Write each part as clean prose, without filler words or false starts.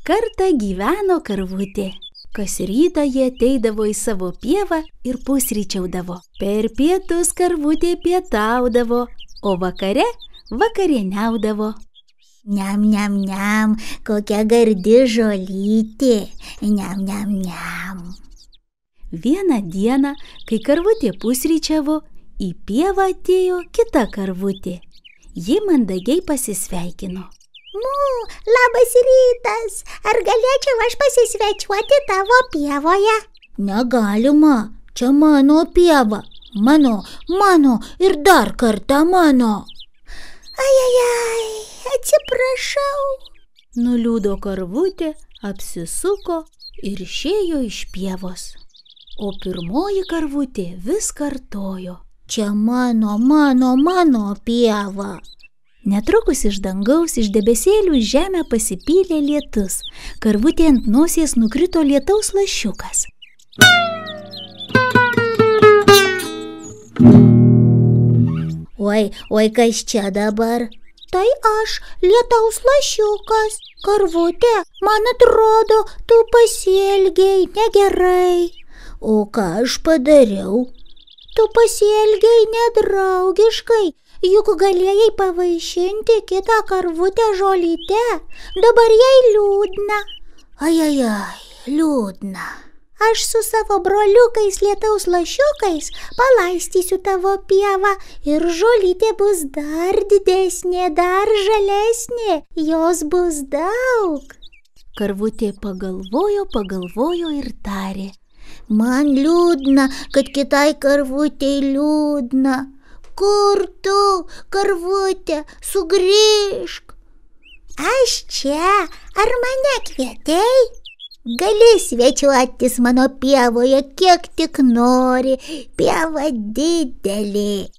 Kartą gyveno karvutė. Kas rytą jie ateidavo į savo pievą ir pusryčiaudavo. Per pietus karvutė pietaudavo, o vakare vakarieniaudavo. Niam, niam, niam, kokia gardi žolytė. Niam, niam, niam. Vieną dieną, kai karvutė pusryčiavo, į pievą atėjo kita karvutė. Ji mandagiai pasisveikino. Labas rytas, ar galėčiau aš pasisvečiuoti tavo pievoje? Negalima, čia mano pieva, mano ir dar kartą mano. Ai, atsiprašau. Nuliūdo karvutė, apsisuko ir išėjo iš pievos. O pirmoji karvutė vis kartojo. Čia mano pieva. Netrukus iš dangaus, iš debesėlių į žemę pasipylė lietus. Karvutė ant nosies nukrito lietaus lašiukas. Oi, kas čia dabar? Tai aš, lietaus lašiukas. Karvutė, man atrodo, tu pasielgei negerai. O ką aš padariau? Tu pasielgei nedraugiškai. Juk galėjai pavaišinti kitą karvutę žolyte. Dabar jai liūdna. Ai, liūdna. Aš su savo broliukais lietaus lašiukais palaistysiu tavo pievą ir žolytė bus dar didesnė, dar žalesnė. Jos bus daug. Karvutė pagalvojo ir tarė. Man liūdna, kad kitai karvutei liūdna. Kur tu, karvutė, sugrįžk? Aš čia, ar mane kvietei? Gali svečiuotis mano pievoje kiek tik nori, pieva didelė.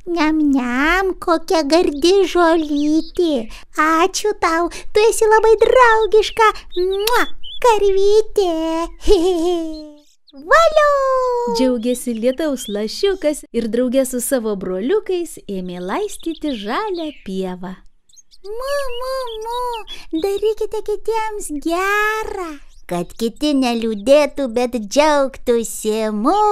Niam, kokia gardi žolytė. Ačiū tau, tu esi labai draugiška, karvytė. Valio! Džiaugėsi lietaus lašiukas ir drauge su savo broliukais ėmė laistyti žalią pievą. Darykite kitiems gerą, kad kiti neliūdėtų, bet džiaugtųsi. Mu.